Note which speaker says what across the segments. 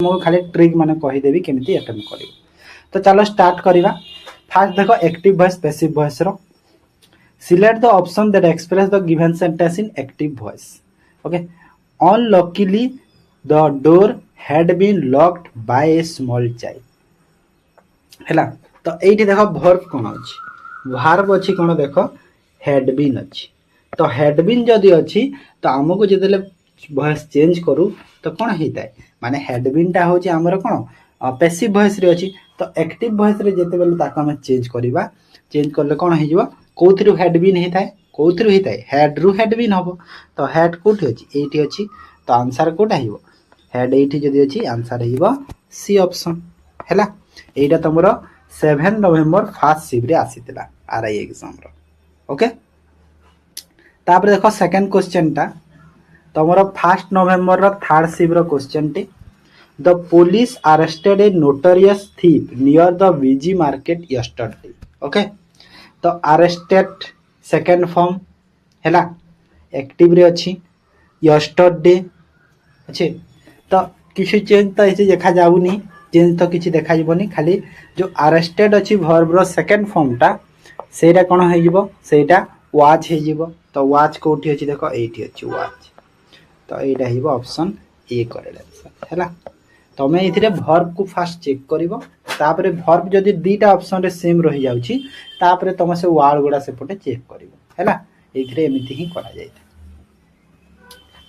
Speaker 1: तुमको खाली ट्रिक माने कहीदेवी केमिति अटेम्प्ट कर। तो चलो स्टार्ट करवा। फास्ट देख एक्टिव वॉइस पैसिव वॉइस रो select the option that express the given sentence in active voice. Okay unluckily the door had been locked by a small child हैला। तो एठी देखो वर्ब कोन अछि वर्ब अछि कोन देखो हैड बीन अछि। तो हैड बीन जदि अछि तो हमको जदेले वॉइस चेंज करू तो कौन होता है माने हेड बीन टा होची हमर कोन पैसिव वॉइस रे अछि। तो एक्टिव वॉइस रे जते बेले ताका हम चेंज करबा चेंज करले कोन हे जिवो कोथरु हेड बीन हेता है कोथरु हेता है हेड रु हेड बीन हबो। तो हेड कोठी अछि एठी अछि तो आंसर कोटा हिबो हेड एठी जदि अछि आंसर हिबो सी ऑप्शन हैला। एटा तमरो 7 नवंबर फर्स्ट शिफ्ट रे आसीतला आरआई एग्जाम रो। ओके तापर देखो सेकंड क्वेश्चन टा तमरो 1 नवंबर रो थर्ड शिफ्ट रो क्वेश्चन टी the police arrested a notorious thief near the busy market yesterday. Okay तो अरेस्टेड सेकंड फॉर्म हैला एक्टिव रे अछि यस्टरडे अच्छे। तो किसी चेंज तो ऐसे देखा जाउनी चेंज तो किसी देखा जीवनी खाली जो अरेस्टेड अछि वर्ब रो सेकंड फॉर्म टा सेटा कोन हे जीवो सेटा वाच हे जीवो। तो वाच कोठी अछि देखो एठी अछि वाच। तो एटा हिबो ऑप्शन ए करेक्ट आंसर हैला। तमे इथिरे वर्ब को फास्ट चेक करिवो तापरे वर्ब जदि दीटा ऑप्शन रे सेम रहि जाउची तापरे तमे से वर्ड गुडा से पटे चेक करिवो हैला। इथिरे एमिति ही करा जाय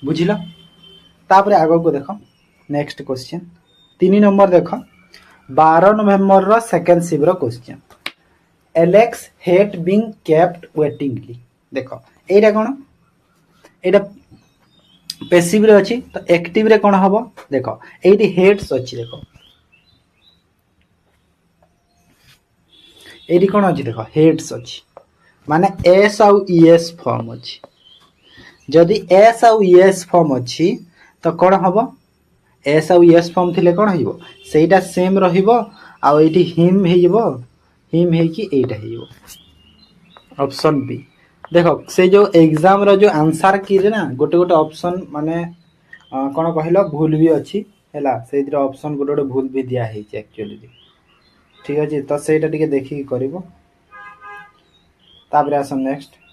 Speaker 1: बुझिलो। तापरे आगो को देखो नेक्स्ट क्वेश्चन 3 नंबर देखो 12 नवंबर रो सेकंड शिफ्ट रो question Alex hate being kept waitingly. देखो एटा कोन एटा पैसिव रे अछि तो एक्टिव रे कोन हबो देखो एठी हेड्स अछि देखो एठी कोन अछि देखो हेड्स अछि माने एस आउ ईएस फॉर्म अछि। जदि एस आउ ईएस फॉर्म अछि तो कोन हबो एस आउ ईएस फॉर्म थिले कोन हिबो सेटा सेम रहिबो आ एठी हिम हेइबो हिम हे कि एटा हेइबो ऑप्शन बी। देखो से जो एग्जाम रो जो आंसर की रे ना गोटे गोटे ऑप्शन माने कोन कहलो भूल भी अछि हैला सेतिर ऑप्शन गोटे गोटे भूल भी दिया है एक्चुअली ठीक अछि। तो सेटा टिके देखि करिवो ताबरे आसम next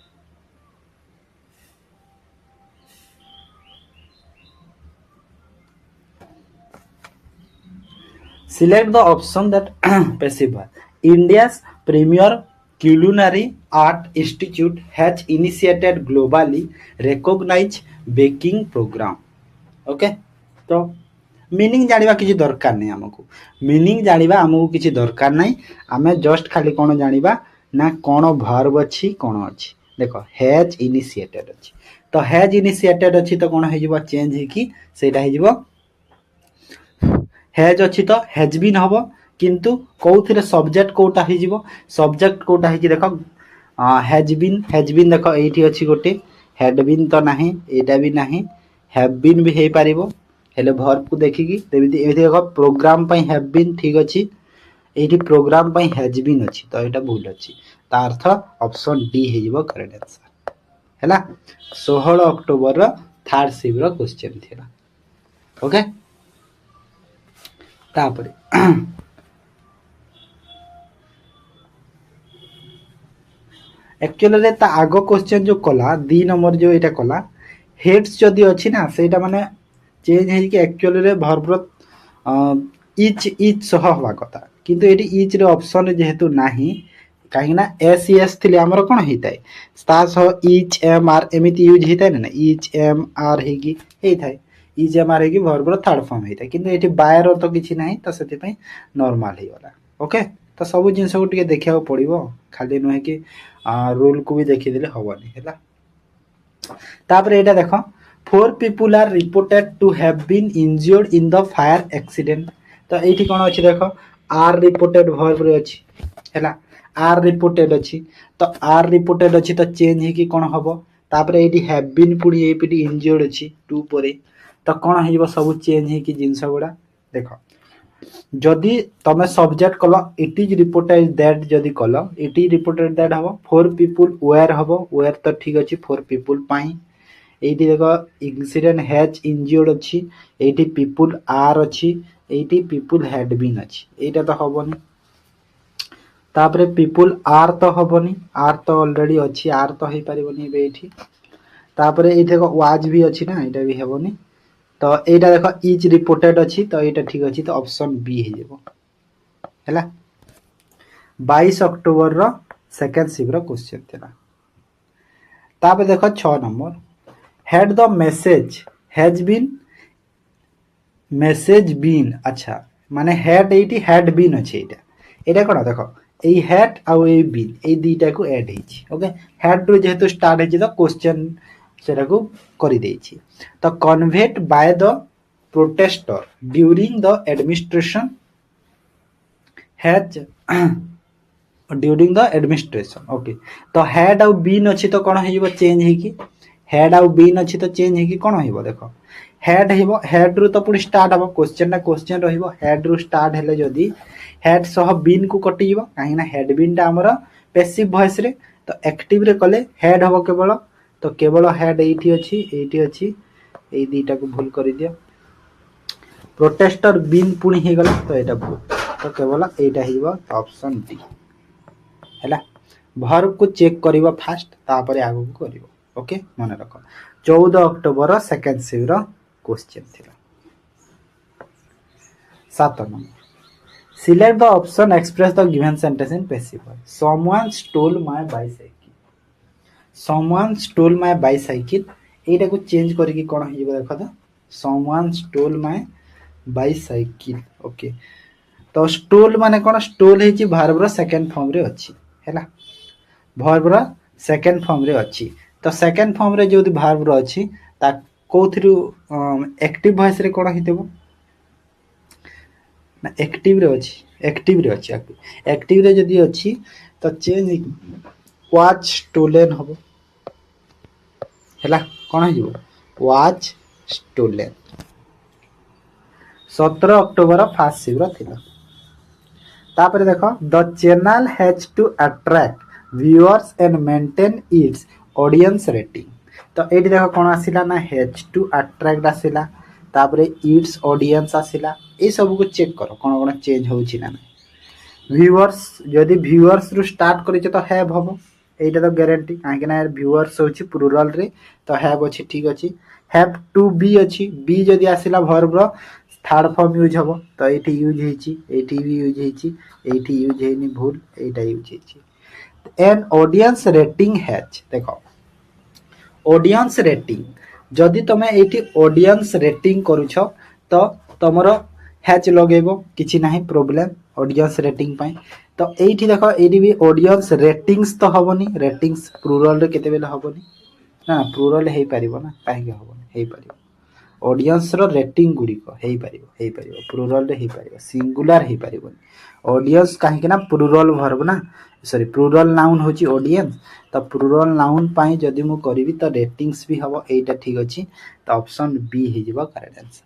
Speaker 1: select the option that passive verb. India's premier culinary art institute has initiated globally recognized baking program. Okay तो मीनिंग जानिबा किछि दरकार नै हमकु मीनिंग जानिबा हमकु किछि दरकार नै आमे जस्ट खाली कोन जानिबा ना कोन वर्ब अछि कोन अछि। देखो हैज इनिशिएटेड अछि तो हैज इनिशिएटेड अछि तो कोन हे जिवो चेंज हे कि सेटा हे जिवो हैज अछि तो हैज बीन हबो किंतु कोउथिरे सब्जेक्ट कोटा हे जिवो सब्जेक्ट कोटा हे कि देखो हैज बीन देखो एठी अछि गोटे हैड बीन तो नाही एटा भी नाही हैव बीन भी हे पारिबो हेले वर्ब को देखिकी तेमिति एठी देखो प्रोग्राम पई हैव बीन ठीक अछि एठी प्रोग्राम पई हैज बीन अछि तो एटा भूल अछि ता अर्थ ऑप्शन डी हे जिवो करेक्ट आंसर हैला। 16 अक्टोबर रो थर्ड शिफ्ट रो क्वेश्चन थिला। ओके तापरे एक्चुअली रे ता आगो क्वेश्चन जो कला 2 नंबर जो एटा कला हेड्स जदि अछि ना सेटा माने चेंज हे कि एक्चुअली रे वर्ब रो इच सह हवा कथा किंतु एटी इच रे ऑप्शन रे जेहेतु नाही काहे ना एस एस थिले हमर कोन हेताय ता सह इच एम आर एमिति यूज हेताय ना इच एम आर हेगी हेताय इच एम आर हेगी वर्ब रो थर्ड फॉर्म हेताय किंतु एटी बाय रो तो किछि नाही तो सेति पई नॉर्मल हे वाला। ओके तो सब जिंस को टिके देखिया पड़िबो खाली नहे कि रूल को भी देखि देले हबनी हैला। तापर एटा देखो 4 people are reported to have been injured in the fire accident। तो एठी कोन अछि देखो आर रिपोर्टेड वर्ब रे अछि हैला आर रिपोर्टेड अछि तो आर रिपोर्टेड अछि तो चेंज हे कि कोन हबो तापर एठी हैव बीन पुडी एपीटी इंजर्ड अछि 2 परे तो कोन हेइबो सब चेंज हे कि जिंस गुडा देखो जदि तमे सब्जेक्ट कलो इट इज रिपोर्टेड दैट जदि कलो इट इज रिपोर्टेड दैट हबो 4 people वेयर हबो वेयर तो ठीक अछि 4 people पाई एठी देखो इंसिडेंट हैज इंजर्ड अछि एठी पीपल आर अछि एटी पीपुल हैड बीन अच्छी एटा तो हबनी तापरे पीपुल आर तो हबनी आर तो ऑलरेडी अच्छी आर तो हो पारिबनी बे एठी तापरे ए देखो वाज भी अच्छी ना एटा भी हेबनी तो एटा देखो इज रिपोर्टेड अच्छी तो एटा ठीक अच्छी तो ऑप्शन बी हे जेबो हैला 22 अक्टोबर रो सेकंड शिफ्ट रो क्वेश्चन थिला तापरे देखो 6 number had the has been message been अच्छा माने हैड एटी हैड बीन अच्छे एटा एटा कोन देखो ए हैड आउ ए बीन ए दुईटा को ऐड हेछि ओके हैड रो जेहेतु स्टार्ट हेछि तो क्वेश्चन सेटा को करि देछि तो कन्वेट by the protester during the administration has during the administration okay तो हैड आउ बीन अच्छी तो कौन हो चेंज है हैड आउ बीन अच्छी तो चेंज है कौन हो देख हैड हो हैड रु तो पुणी स्टार्ट हम क्वेश्चन ना क्वेश्चन रहिबो हैड रु स्टार्ट हेले जदी हैड सह बीन को कटि जीवो काहे ना हैड बीन टा हमर पैसिव वॉइस रे तो एक्टिव रे कले हैड हबो केवल हैड एठी अछि ए दीटा को भूल करि दियो प्रोटेस्टर बीन पुणी हे गला तो एटा भूल तो केवल एटा हिबो ऑप्शन डी हैला वर्ब को चेक करिबो फास्ट तापरे आगु को करिबो ओके मन रख 14 अक्टोबर सेकंड शिफ्ट रो क्वेश्चन थिला 7 number select the option express the given sentence in passive voice someone stole my bicycle someone stole my bicycle एटा को चेंज करिकि कोन हिबो देखो तो someone stole my bicycle okay तो स्टोल माने कोन stall हेची verb रो second form रे अछि हैला वर्ब रो सेकंड फॉर्म रे अछि तो सेकंड फॉर्म रे जो वर्ब रो अछि ता कोथरु एक्टिव वॉइस रे कोन हितेबो ना एक्टिव रे अछि एक्टिव रे जदी अछि तो चेंज वाच स्टोलन हबो हैला कोन हिबो was stolen 17 October first shift रो थिला तापरे देखो the channel has to attract viewers and maintain its audience rating तो एटी देखो कोन आसिला ना हैज टू अट्रैक्ट आसिला तापरे इट्स ऑडियंस आसिला ए सब को चेक करो कोन कोन चेंज होउची ना व्यूअर्स यदि व्यूअर्स रु स्टार्ट करिछ तो हैव हबो एटा तो गारंटी काहे ना व्यूअर्स होची प्लुरल रे तो हैव अछि ठीक अछि हैव टू बी अछि बी यदि आसिला वर्ब रो थर्ड फॉर्म यूज हबो तो एटी यूज हेची एटी भी यूज हेची एटी यूज हेनी भूल एटा यूज हेची एन ऑडियंस रेटिंग हैज देखो ऑडियंस रेटिंग जदि तमे एटी ऑडियंस रेटिंग करूछ तो तमरो हैज लगेबो किछि नाही प्रॉब्लम ऑडियंस रेटिंग पाई तो एठी देखो एडी भी ऑडियंस रेटिंग्स तो हबनी रेटिंग्स प्लुरल रे केते बेले हबनी ना प्लुरल हेई परिबो ना काहे के हबनी हेई परिबो ऑडियंस रो रेटिंग गुडी को हेई परिबो प्लुरल रे हेई परिबो सिंगुलर हेई परिबो ऑडियंस काहे के ना प्लुरल वर्ब ना सॉरी प्लुरल नाउन होची ऑडियंस तो प्लुरल नाउन पाई जदी मु करबी तो रेटिंग्स भी हबो एटा ठीक अछि तो ऑप्शन बी हे जिवो करेक्ट आंसर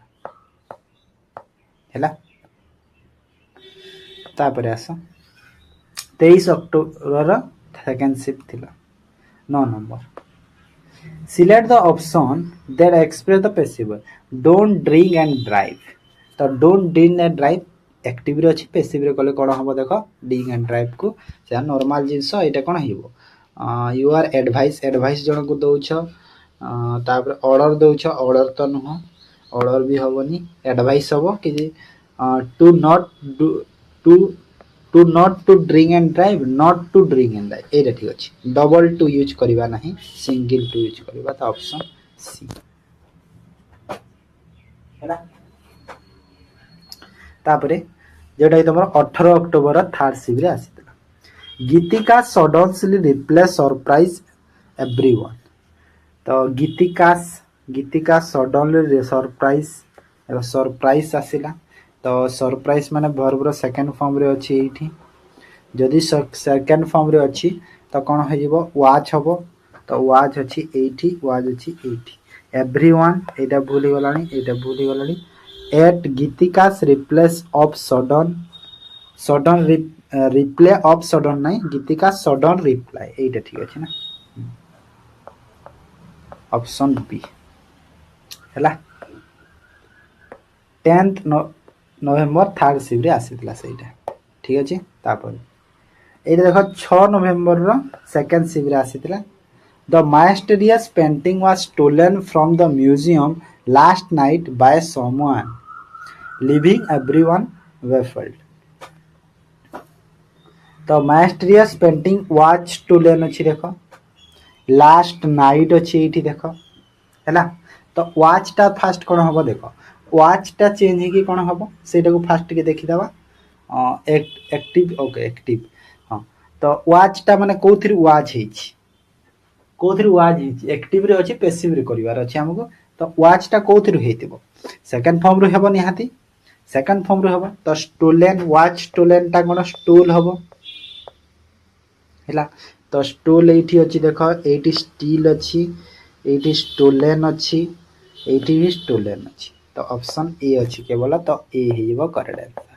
Speaker 1: हैला तापरे आसो 23 अक्टोबर सेकंड शिफ्ट थिला 9 number select the option that express the passive don't drink and drive तो don't drink and drive active रे अछि पैसिव रे कले कोन हबो देखो ड्रिंक एंड ड्राइव को से normal jeans Etah cone हिबो you are advice जण को दोछ तापर ऑर्डर दोछ ऑर्डर तो न ऑर्डर भी हबनी एडवाइस हबो कि to not to drink and drive not to drink and drive एटा ठीक अछि डबल टू यूज करबा नाही सिंगल टू यूज करबा तो ऑप्शन सी हैला तापरे जेटा तमर 18 अक्टोबर थर्ड शिफ्ट रे आसीतला गीतिका सडनली रिप्लेस सरप्राइज एवरीवन तो गीतिका सडनली सरप्राइज आसिला तो सरप्राइज माने वर्ब रो सेकंड फॉर्म रे अछि एठी जदी सेकंड फॉर्म रे अछि तो कोन हो जिवो वाच हबो तो वाच अछि एठी वाच अछि एठी एवरीवन एटा भूली गलानी at Gitika's replace of sudden replay of sudden नहीं गीतिका सडन रिप्लाई एटा ठीक अछि ना ऑप्शन बी हैला 10th नवेम्बर थर्ड शिफ्ट आसीला सेटा ठीक अच्छे ये देख 6 नवेम्बर सेकेंड शिफ्ट आसीला the mysterious painting was stolen from the museum last night by someone leaving everyone baffled तो माइस्टेरियस पेंटिंग वाज स्टोलन अच्छी देख लास्ट नाइट अच्छी ये देख है तो वाच टा फास्ट कौन हम देख वाच टा चेंज हो कौन हम से फास्ट के देखीदे एक्टिव ओके एक्टिव हाँ तो वाच टा माने कोथि वाच कोथि वाच एक्टिव रे अच्छी पेसिव रे करिवार अछि हमको तो वाच टा कोथि हेतिबो सेकंड फॉर्म रो हेबो निहाती सेकंड फॉर्म रो हेबो तो स्टोलन वाच स्टोलन टा कोन स्टोल हेबो हैला तो स्टोल एठी अछि देखो एठी स्टील अछि एठी स्टोलन अछि एठी भी स्टोलन अछि तो ऑप्शन ए अछि केवल तो ए हेबो करेक्ट आंसर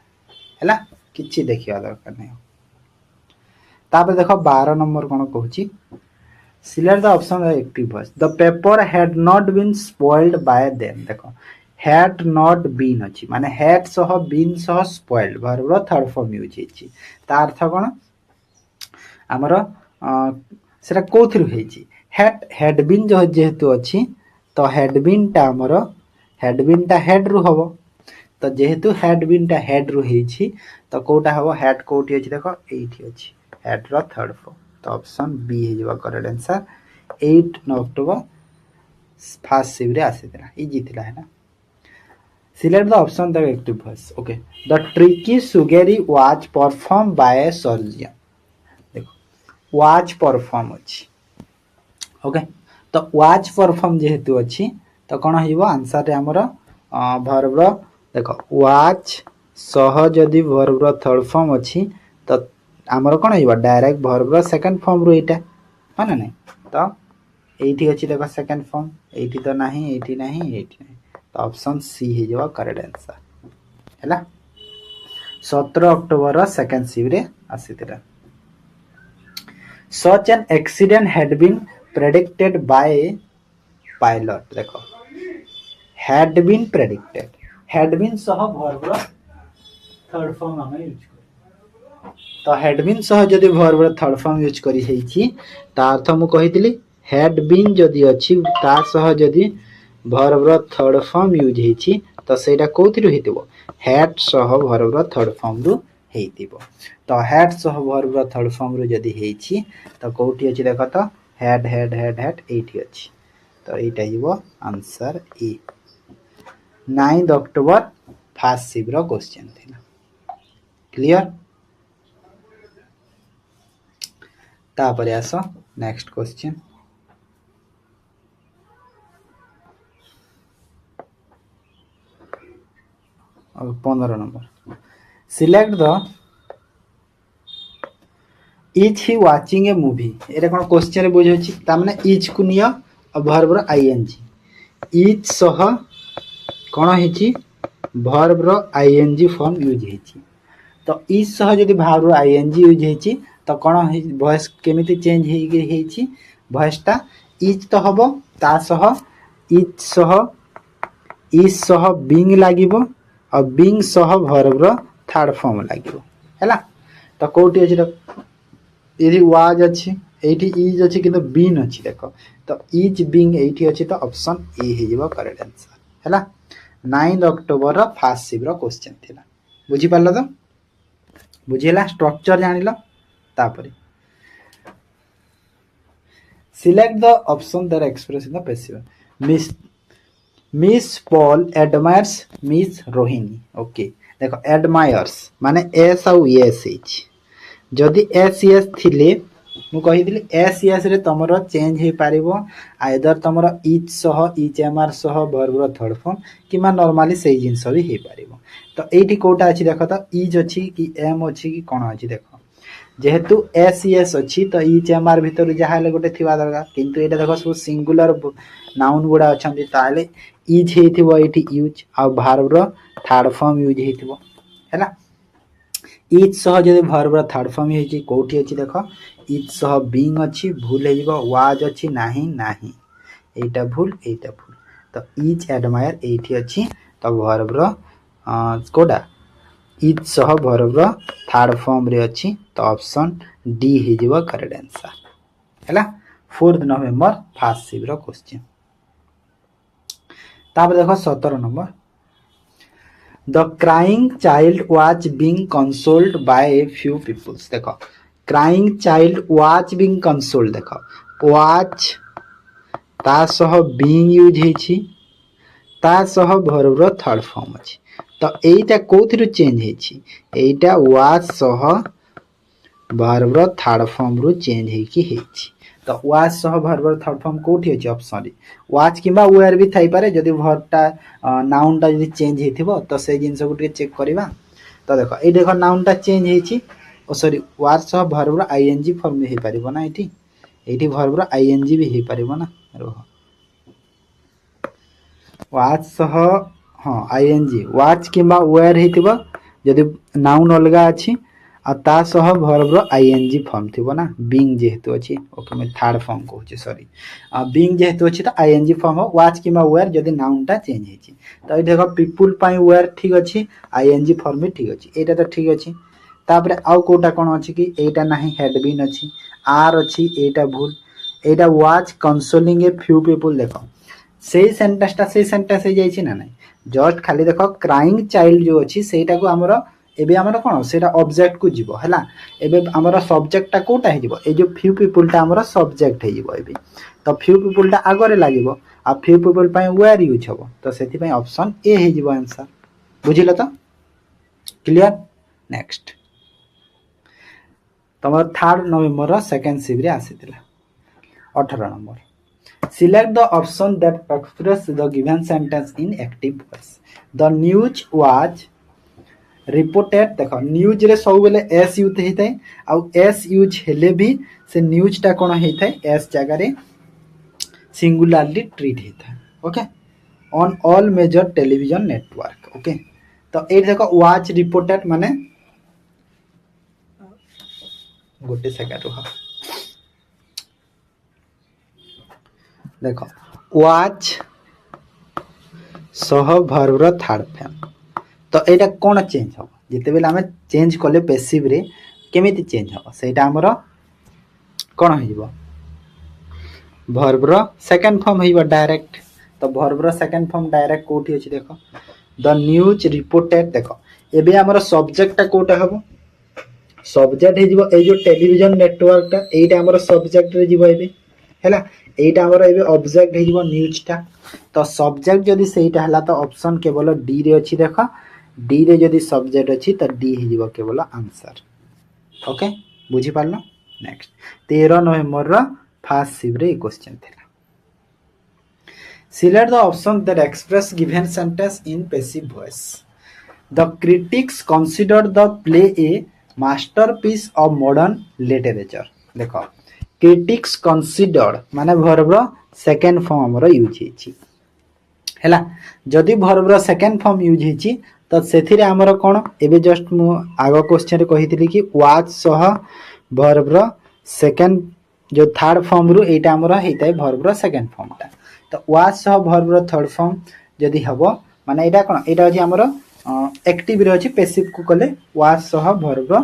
Speaker 1: हैला किछि देखिया दरकार नै तापर देखो 12 नंबर कोन कहूची select the option active voice the paper had not been spoiled by them देखो हैड नॉट बीन अछि माने हैड सह बीन सह स्पॉइल्ड वर्ब रो थर्ड फॉर्म यूज हेछि ता अर्थ कोन हमर सेटा कोथि हेछि हैड बीन जो जेहेतु अछि तो हैड बीन टा हमर हैड बीन टा हेड रु हबो तो जेहेतु हैड बीन टा हेड रु हेछि तो कोटा हबो हैड कोठी अछि देखो एठी अछि हैड रो थर्ड फॉर्म तो ऑप्शन बी हे जबा correct answer 8 October first shift रे आसीतला इजी थिला है ना select the option the active voice okay the tricky surgery was perform by surgeon देखो वाज परफॉर्म अछि ओके तो वाज परफॉर्म जेहेतु अछि तो कोन हिबो आंसर रे हमर वर्ब रो देखो वाज सह जदी वर्ब रो थर्ड फॉर्म अछि तो आमर कोन हिबो डायरेक्ट वर्ब रो सेकंड फॉर्म रो एटा है ना नहीं तो एठी अछि देखो सेकंड फॉर्म एठी तो नहीं एठी नहीं एठी नहीं तो ऑप्शन सी हे जवा करेक्ट आंसर हैला 17 अक्टोबर रो सेकंड शिफ्ट रे आसीतला such an accident had been predicted by pilot देखो had been predicted had been सह वर्ब रो थर्ड फॉर्म हम यूज तो हैड बीन सह जदि वर्ब रो थर्ड फॉर्म यूज करी हेछि ता अर्थ मु कहितली हैड बीन जदि अछि ता सह जदि वर्ब रो थर्ड फॉर्म यूज हेछि तो सेटा कोथि हेतिबो हैड सह वर्ब रो थर्ड फॉर्म रु हेतिबो तो हैड सह वर्ब रो थर्ड फॉर्म रु जदि हेछि तो कोठी अछि देखो तो हैड हैड हैड हैड एठी अछि तो एटा हिबो answer A 9 October first shift रो क्वेश्चन थिला क्लियर तापरे आसो नेक्स्ट क्वेश्चन और 15 number select the is he watching a movie एटा कोन क्वेश्चन रे बुझोछि ता माने इज को नियो और वर्ब रो आईएनजी इज सह कोन हेछि वर्ब रो आईएनजी फॉर्म यूज हेछि तो इज सह जदि वर्ब रो आईएनजी यूज हेछि तो कोन वॉइस केमिति चेंज हेछि वॉइस टा इज तो हबो ता सह इज सह बीइंग लागिबो और बीइंग सह वर्ब रो थर्ड फॉर्म लागिबो हैला तो कोठी अछि यदि वाज अछि एठी इज अछि किंतु बीन अछि देखो तो इज बीइंग एठी अछि तो ऑप्शन ए हे जेबो करेक्ट आंसर हैला 9 अक्टोबर रो फर्स्ट शिफ्ट रो क्वेश्चन थिला बुझी पारलो तो बुझिला स्ट्रक्चर जानिलो तापरे select the option that express in the passive Miss Paul admires Miss Rohini okay देखो एडमायर्स माने एस और एस एच जदि एस एस थिले मु कहिदिली एस एस रे तमरो चेंज हे पारिबो आइदर तमरो इच सह इच एमआर सह वर्ब रो थर्ड फॉर्म किमा नॉर्मली सेही जिंस भी हे पारिबो तो एठी कोटा अछि देखो तो इज अछि कि एम अछि कि कोन अछि देखो जेहेतु एस एस अछि तो इच एमआर भीतर जहाले गोटे थिबा दरकार किंतु एटा देखो सब सिंगुलर नाउन गुडा अछंती ताले इज हेथिबो एठी यूज आ वर्ब रो थर्ड फॉर्म यूज हेथिबो हैला इज सह जदि वर्ब रो थर्ड फॉर्म हेछि कोठी अछि देखो इज सह बीइंग अछि भूल हे जिवो वाज अछि नाही नाही एटा भूल तो इज एडमायर एठी अछि तो वर्ब रो कोडा इज सह वर्ब रो थर्ड फॉर्म रे अछि तो ऑप्शन डी हे जिवो करेक्ट आंसर हैला 4 नवंबर फर्स्ट शिव रो क्वेश्चन तापर देखो 17 number the crying child was being consoled by a few peoples देखो crying child was being consoled देखो वाज ता सह बीइंग यूज हेछि ता सह वर्ब रो थर्ड फॉर्म अछि तो एटा कोथिरु चेंज हेछि एटा वाज सह वर्ब रो थर्ड फॉर्म रु चेंज हेकि हेछि तो वाज सह वर्ब रो थर्ड फॉर्म कोठी अछि ऑप्शन रे वाज किबा वेयर भी थाई पारे जदी वर्बटा नाउन टा जदी चेंज हेथिबो तो से जिंस को चेक करबा तो देखो ए देखो नाउन टा चेंज हेछि ओ सॉरी वाज सह वर्ब रो आईएनजी फॉर्म में हे पारिबो ना एठी वर्ब रो आईएनजी भी हे पारिबो ना रोह वाच सह हाँ आईएनजी वाच किंबा वेयर हेतिबो जदी नाउन अलगा अछि आ ता सह वर्ब रो आईएनजी फॉर्म थिबो ना बीइंग जेहेतु अछि ओके मैं थर्ड फॉर्म कहूची सॉरी बीइंग जेहेतु अछि तो आईएनजी फॉर्म हो वाच किंबा वेयर जदी नाउन टा चेंज हेछि तो ए देखो पीपल पाई वेयर ठीक अछि आईएनजी फॉर्म भी ठीक अछि एटा तो ठीक अछि तापरे आउ कोटा कोन अछि कि एटा नाही हेड बीन अछि आर अछि एटा भूल एटा watch consoling a few people देखो से सेंटेंस हे जाइछि ना नाही जस्ट खाली देखो क्राइंग चाइल्ड जो अछि सेटा को हमरो एबे हमरो कोन सेटा ऑब्जेक्ट को जीवो हैला एबे हमरो सब्जेक्ट ता कोटा हे जीवो ए जो फ्यू पीपल ता हमरो सब्जेक्ट हे जीवो एबे तो फ्यू पीपल ता आगरे लागिवो आ फ्यू पीपल पय वेयर यूज हबो तो सेति पय ऑप्शन ए हे जीवो आंसर बुझिलो तो क्लियर नेक्स्ट तमर थर्ड नवंबर रो सेकंड शिव रे आसीतिला 18 number Select the option that express the given sentence in active voice. The news was reported देखो न्यूज रे सब बेले एस यूज हेतै आ एस यूज हेले भी से न्यूज टा कोन हेतै एस जगह रे सिंगुलरली ट्रीट हेतै okay on all major television network okay तो ए देखो वाच रिपोर्टेड माने गोटे सेकंड रह देखो वाच सह वर्ब रो थर्ड फॉर्म तो एटा कोन चेंज हो जते बेला हमें चेंज करले पैसिव रे केमिति चेंज हो सेटा हमरो कोन होइबो वर्ब रो सेकंड फॉर्म होइबो डायरेक्ट तो वर्ब रो सेकंड फॉर्म डायरेक्ट कोठी अछि देखो द न्यूज रिपोर्टेड देखो एबे हमरो सब्जेक्ट ता कोटा हबो सब्जेक्ट हे जीवो ए जो टेलीविजन नेटवर्क ता एटा हमरो सब्जेक्ट रे जीवो एबे हैला एटा हमरो एबे ऑब्जेक्ट हे जीवो न्यूज ता तो सब्जेक्ट जदी सेटा हला तो ऑप्शन केवल डी रे अछि देखो डी रे जदी सब्जेक्ट अछि तो डी हे जीवो केवल आंसर ओके बुझी पारलो नेक्स्ट 13 नवंबर रो फर्स्ट शिव रे क्वेश्चन थिला select the option that express given sentence in passive voice the critics considered the play a masterpiece of modern literature देखो critics considered माने verb रो सेकंड फॉर्म रो use हेछि हैला जदी verb रो सेकंड फॉर्म यूज हेछि तो सेथिरे हमरो कोन एबे जस्ट मु आगो क्वेश्चन रे कहितली कि वाज सह verb रो सेकंड जो थर्ड फॉर्म रु एटा हमरो हेतै verb रो सेकंड फॉर्म ता तो वाज सह verb रो थर्ड फॉर्म जदी हबो माने एटा कोन एटा अछि हमरो एक्टिव रे अछि पैसिव को कले वाज सह verb रो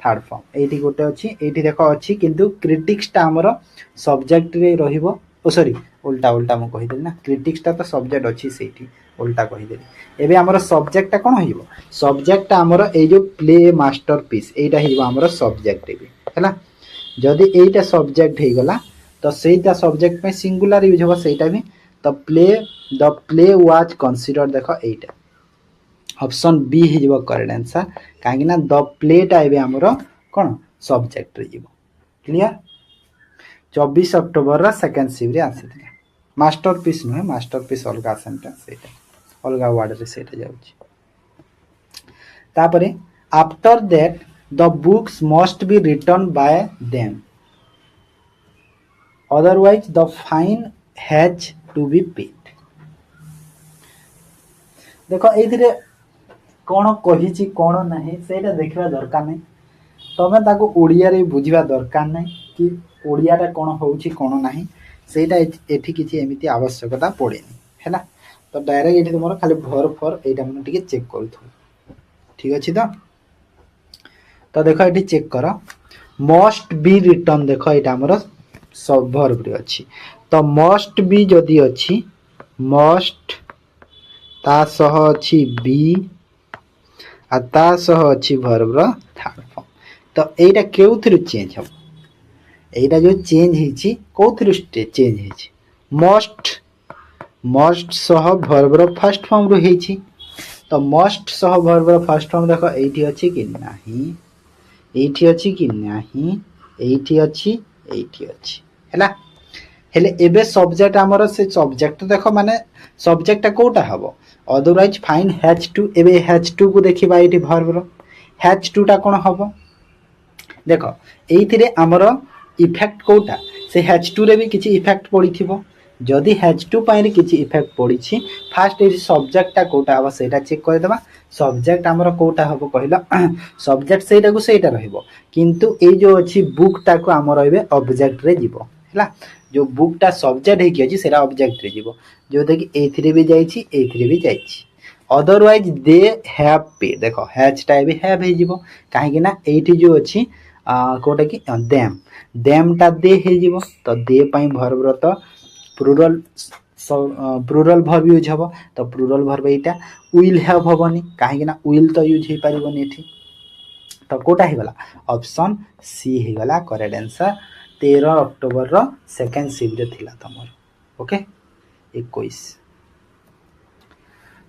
Speaker 1: थर्ड फॉर्म एठी गोटे अछि एठी देखो अछि किंतु क्रिटिक्स ता हमरो सब्जेक्ट रे रहिबो ओ सॉरी उल्टा उल्टा मु कहि देली ना क्रिटिक्स ता तो सब्जेक्ट अछि सेठी उल्टा कहि देली एबे हमरो सब्जेक्ट ता कोन होइबो सब्जेक्ट ता हमरो ए जो प्ले मास्टरपीस एटा हिबो हमरो सब्जेक्ट रे हैला जदी एटा सब्जेक्ट हे गला तो सेटा सब्जेक्ट में सिंगुलर यूज हो सेटा भी तो द प्ले वाज कंसीडर्ड देखो एटा ऑप्शन बी हे जबो करेक्ट आंसर काहे ना द प्ले टा एबे हमरो कोन सब्जेक्ट रे जीवो क्लियर 24 अक्टोबर रा सेकंड शिव रे आसीथिला मास्टरपीस न मास्टरपीस अलगा सेंटेंस सेटा अलगा वर्ड रे सेटा जाउची तापरे after that the books must be written by them otherwise the fine has to be paid देखो एथिरे कोन कहिची कोन नाही सेटा देखबा दरकार नै तमे ताको ओडिया रे बुझिबा दरकार नै कि ओडिया टा कोन होउची कोन नाही सेटा एठी किछि एमिति आवश्यकता पड़ेनी हैला तो डायरेक्ट ये तुम खाली भर फर यहाँ मैंने टी चेक कर ठीक अच्छे तो देख ये चेक कर मस्ट बी रिटर्न देख यहाँ आमर सब भर्ब रे अच्छी तो मस्ट बी जदि अच्छी मस्ट ता सह अच्छी बी आ ता सह अच्छी भर्ब रो थर्ड फॉर्म तो एटा केउथरु चेंज हम एटा जो चेंज हिची कोथरु चेंज हिची मस्ट सह भर्ब रो फर्स्ट फॉर्म रो हिची तो मस्ट सह भर्ब रो फर्स्ट फॉर्म देखो एठी अछि कि नाही एठी अछि कि नाही एठी अछि हैला हेले एबे सब्जेक्ट हमर से सब्जेक्ट देखो माने सब्जेक्ट कोटा हबो अदरवाइज फाइन H2 एबे H2 को देखिबा एठी भर्ब रो H2 टा कोन हबो देखो एइथिरे हमर इफेक्ट कोटा से H2 रे भी किछि इफेक्ट पड़ी थिबो जदि H2 पाइरे किछि इफेक्ट पड़ी छि फास्ट ए सब्जेक्ट टा कोटा हबो सेटा चेक कर देबा सब्जेक्ट हमर कोटा हबो कहिला सब्जेक्ट सेटा को सेटा रहइबो किंतु ए जो अछि बुक टा को हमर रहबे ऑब्जेक्ट रे जीवो हैला जो बुक टा सब्जेक्ट है कि सेटा ऑब्जेक्ट रे जीवो जो देखि एथिरे भी जाईछि एथिरे भी जाईछि अदरवाइज दे हैव पेड देखो हैज टा भी हैव हे जीवो काहे कि ना एठी जो अछि कोटा कि देम टा दे हे जीवो तो दे पई भर्ब र तो प्लुरल भर्ब यूज हबो तो plural verb Etah will have हबनी काहे कि ना विल तो यूज हे पारिबोनी एठी तो कोटा हे गला ऑप्शन सी हे गला करेक्ट आंसर 13 अक्टोबर रो सेकंड शिफ्ट रे थिला तमर okay 21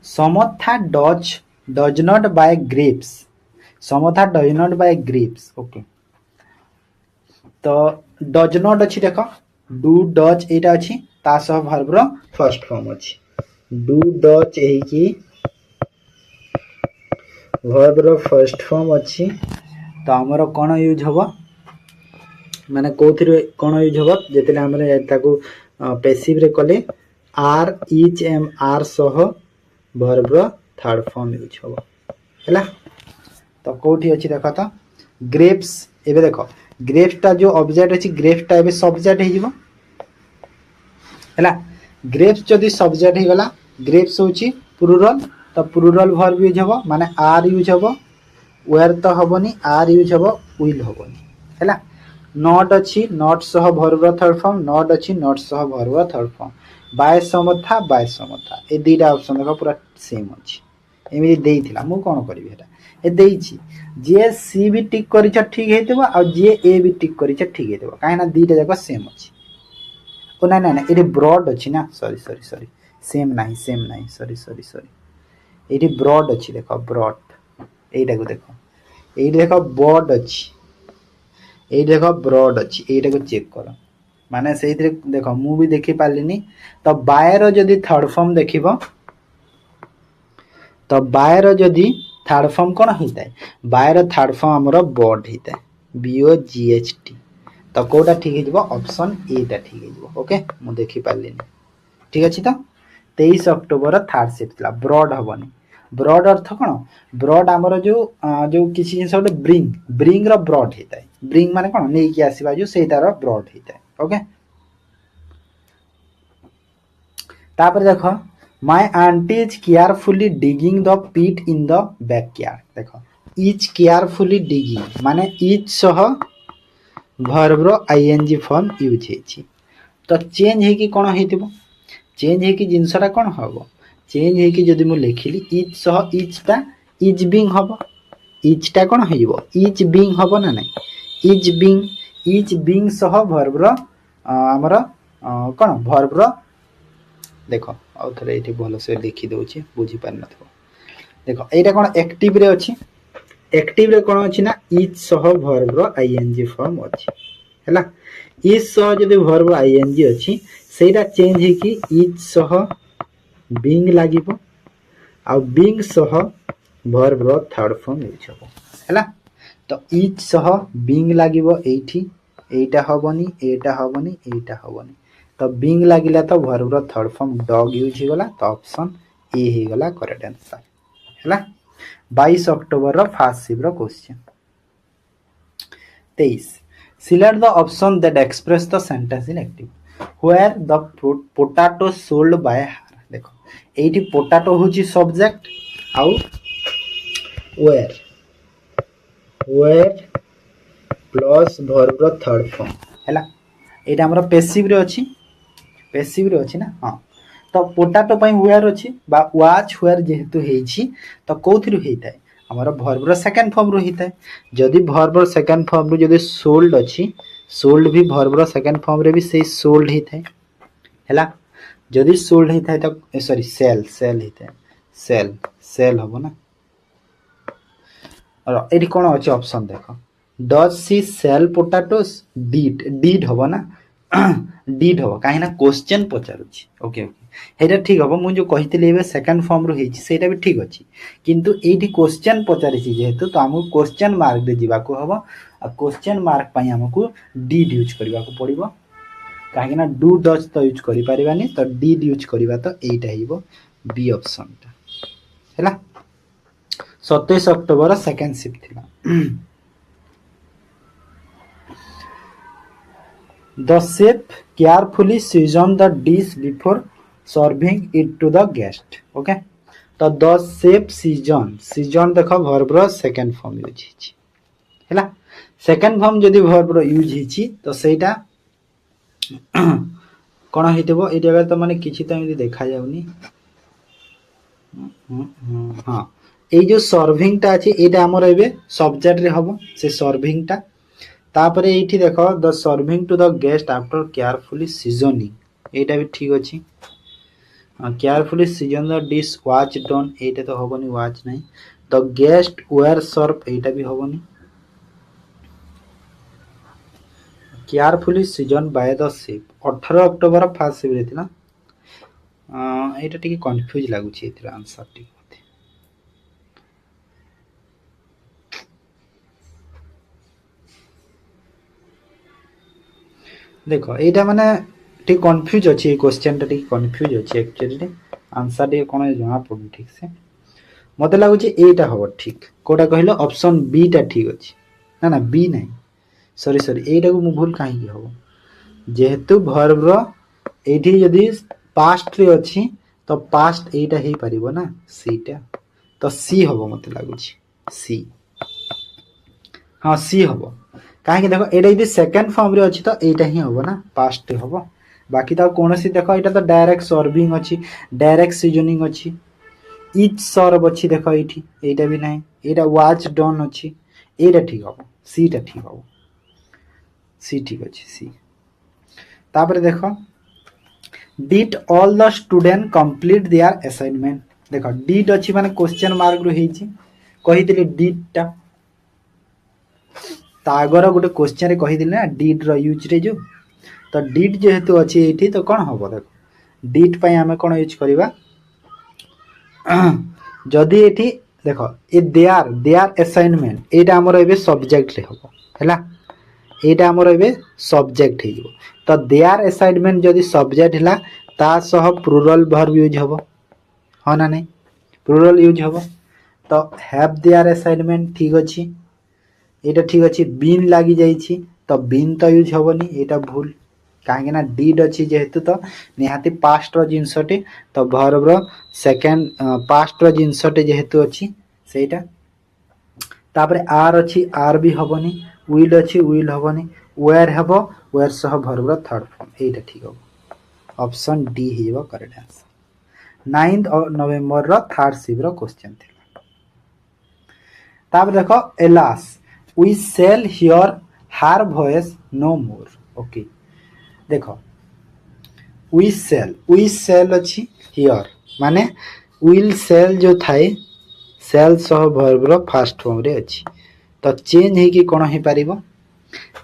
Speaker 1: Samatha does not buy grapes Samatha does not buy grapes okay तो डज नॉट अछि देखो डू डज एटा अछि ता सह वर्ब रो फर्स्ट फॉर्म अछि डू डज एही की वर्ब रो फर्स्ट फॉर्म अछि तो हमर कोन यूज हबो माने कोथिरे कोन यूज हबो जेतेले हमरे ताको पैसिव रे कले आर इच एम आर सह वर्ब रो थर्ड फॉर्म यूज हबो हैला तो कोठी अछि देखो तो ग्रेप्स एबे देखो ग्रेप्स टा जो ऑब्जेक्ट अछि ग्रेप्स टा एबे सब्जेक्ट हे जिवो हैला ग्रेप्स जदि सब्जेक्ट हे गला ग्रेप्स होछि प्लुरल तो प्लुरल वर्ब यूज हबो माने आर यूज हबो वेयर तो हबोनी आर यूज हबो विल हबोनी हैला नॉट अछि नॉट सह वर्ब रो थर्ड फॉर्म नॉट अछि नॉट सह वर्ब रो थर्ड फॉर्म बाय समथा ए दीटा ऑप्शन देखो पूरा सेम अछि एमि देइथिला मु कोन करबी हेटा ए देइछि जे सी भी टिक करिछ ठीक हेतबो आ जे ए भी टिक करिछ ठीक हेतबो काहे ना दीटा जाको सेम अछि ओ ना ना एटी ब्रॉड अछि ना सॉरी सेम नाही सॉरी एटी ब्रॉड अछि देखो ब्रॉड एटा को देखो एटी देखो बॉड अछि एटी देखो ब्रॉड अछि एटा को चेक करो माने सेइथरे देखो मु भी देखि पालिनी तो बायर जदी थर्ड फॉर्म देखिबो तो बायर जदी थर्ड फॉर्म कोन हिताय बायर थर्ड फॉर्म हमरो बॉड हिताय बीओ जीएचटी तो कोटा ठीक हे जबो ऑप्शन ए टा ठीक हे जबो ओके मु देखि पालिनी ठीक अछि तो 23 अक्टोबर थर्ड शिफ्ट ला ब्रॉड हबनी ब्रॉड अर्थ कोन ब्रॉड हमरो जो किछि जिंस ब्रिंग रो ब्रॉड हिताय ब्रिंग माने कोन नै कि आसीबा जो सेटार ब्रॉड हिताय ओके तापर देखो my aunty is carefully digging the pit in the backyard देखो इज केयरफुली डिगिंग माने इज सह वर्ब रो आईएनजी फॉर्म यूज हेछि तो चेंज हे कि कोन हेतिबो चेंज हे कि जिंसटा कोन हबो चेंज हे कि जदि मु लिखिली इज सह इज टा इज बीइंग हबो इज टा कोन हेइबो इज बीइंग हबो ना नै इज बीइंग सह वर्ब रो हमर कोन वर्ब रो देखो और थरे एठी भलो से लिखि दोछि बुझी पार नथबो देखो एटा कोन एक्टिव रे अछि एक्टिव रे कोन अछि ना इज सह वर्ब रो आईएनजी फॉर्म अछि हैला इज सह जदि वर्ब आईएनजी अछि सेटा चेंज हे कि इज सह बीइंग लागिबो आ बीइंग सह वर्ब रो थर्ड फॉर्म यूज हबो हैला तो इज सह बीइंग लागिबो एठी एटा हबनी तो बीइंग लागिला तो वर्ब रो थर्ड फॉर्म डॉग यूज हिगला तो ऑप्शन ए हिगला करेक्ट आंसर हैला 22 अक्टोबर रो फर्स्ट शिफ्ट रो question 23 select the option that express the sentence in active were the potato sold by her देखो एठी पोटाटो होची सब्जेक्ट आउ वेयर वेयर प्लस वर्ब रो थर्ड फॉर्म हैला एटा हमर पैसिव रे अछि ना हां तो पोटाटो पई वेयर अछि बा वाच वेयर जेहेतु हेछि तो कोथि रु हेताय हमर वर्ब रो सेकंड फॉर्म रु हेताय जदी वर्ब रो सेकंड फॉर्म रु जदी सोल्ड अछि सोल्ड भी वर्ब रो सेकंड फॉर्म रे भी सेही सोल्ड हेताय हैला जदी सोल्ड हेताय तो सॉरी सेल सेल हेताय सेल सेल हबो ना और एठी कोन अछि ऑप्शन देखो does she sell potatoes did हबो ना डीड हबो काहे ना क्वेश्चन पचारुछि ओके ओके हेटा ठीक हबो मु जो कहितले एबे सेकंड फॉर्म रो हेछि सेटा भी ठीक अछि किंतु एठी क्वेश्चन पचारिछि जेहेतु तो हमु क्वेश्चन मार्क दे जिबा को हबो आ क्वेश्चन मार्क पई हमकु डीड यूज करबा को पड़िबो काहे ना डू डज तो यूज करि परिबानी तो डीड यूज करबा तो एटा हिबो बी ऑप्शन ता हैला 27 अक्टोबर सेकंड शिफ्ट थिला The chef carefully seasoned the dish before serving it to the guest. Okay. तो the chef season देखो verb रो second form यूज हिची हैला second form जदी verb रो यूज हिची तो सेटा कोन हेतबो ए जगह तो माने किछि त एमि देखा जाउनी हां ए जो सर्विंग ता अछि एटा हमर एबे सब्जेक्ट रे हबो से सर्विंग ता तापरे एठी देखो the serving to the guest after carefully seasoning एटा भी ठीक अछि carefully season the dish was done एटा तो होबनी वाच नै द गेस्ट वेयर सर्व एटा भी होबनी carefully season by the chef 18 October first shift रेथिना एटा टिके कंफ्यूज लागु छी एतिर आंसर टिक देखो एटा माने ठीक कंफ्यूज अछि क्वेश्चन टा ठीक कंफ्यूज अछि एक्चुअली आंसर टे कोन जमा पडु ठीक से मते लागु छी एटा हो ठीक कोटा कहलो ऑप्शन बी टा ठीक अछि ना ना बी नै सॉरी सॉरी एटा को मु भूल काहे की हो जेहेतु वर्ब रो एठी यदि पास्ट रे अछि तो पास्ट एटा हे परिबो ना सी टा तो सी होबो मते लागु छी सी हां सी होबो काहे कि देखो एटा यदि सेकंड फॉर्म रे अछि तो एटा ही होबो ना पास्ट होबो बाकी तो कोनोसी देखो एटा तो डायरेक्ट सर्विंग अछि डायरेक्ट सीजनिंग अछि इच सर्व अछि देखो एठी एटा भी नै एटा वाच डन अछि एटा ठीक होबो सी टा ठीक होबो सी ठीक अछि सी तापर देखो did all the student complete their assignment देखो डिड अछि माने क्वेश्चन मार्क रु हेछि कहितले डिड टा तागर गोटे क्वेश्चन रे कहि दिले ना डिड रो यूज रे जो तो डिड जेहेतु अछि एठी तो कोन होबो देखो डिड पई हमें कोन यूज करबा जदी एठी देखो ए देयर असाइनमेंट एटा हमर एबे सब्जेक्ट रे होबो हैला एटा हमर एबे सब्जेक्ट हे जो तो देयर असाइनमेंट जदी सब्जेक्ट हला ता सह प्लुरल वर्ब यूज होबो हो ना नै प्लुरल यूज होबो तो हैव देयर असाइनमेंट ठीक अछि एटा ठीक अछि बीन लागि जाई छी तो बीन तो यूज होबनी एटा भूल काहे ना डिड अछि जेहेतु तो निहाती पास्ट रो जिंसटे तो वर्ब रो सेकंड पास्ट रो जिंसटे जेहेतु अछि सेटा तापरे आर अछि आर भी होबनी विल अछि विल होबनी वेयर हबो वेयर सह वर्ब रो थर्ड फॉर्म एटा ठीक होबो ऑप्शन डी हिबो करेक्ट आंसर 9 नवंबर रो थर्ड शिफ्ट रो क्वेश्चन थिला तापर देखो alas we shall hear her voice no more okay देखो we shall अछि hear माने will shall जो थाए shall सह वर्ब रो फर्स्ट फॉर्म रे अछि तो चेंज हे कि कोन हे परिबो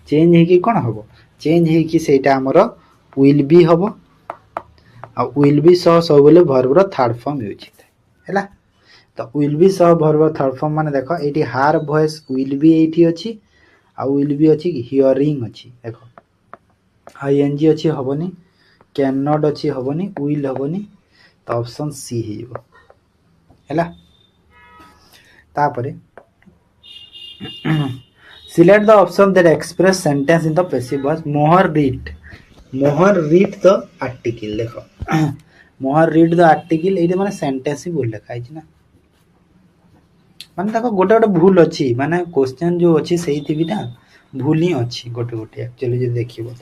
Speaker 1: चेंज हे कि कोन होबो चेंज हे कि सेटा हमरो will be होबो आ will be सह सब बोले वर्ब रो थर्ड फॉर्म यूज हिते हैला तो will be सह वर्ब थर्ड फॉर्म माने देखो एटी हार वॉइस will be एटी अछि आ will be अछि हियरिंग अछि देखो ing अछि होबनी कैन नॉट अछि होबनी will होबनी तो ऑप्शन सी हिबो हैला तापरे select the option that express sentence in the passive voice मोहर रीड द आर्टिकल देखो मोहर रीड द आर्टिकल ये माने सेंटेंस ही भूल लिखा है ना माने देखो गोटे गोटे भूल अच्छी माने क्वेश्चन जो अच्छी सही थी भी ना भूल ही अच्छी गोटे गोटे एक्चुअली जो देखिबो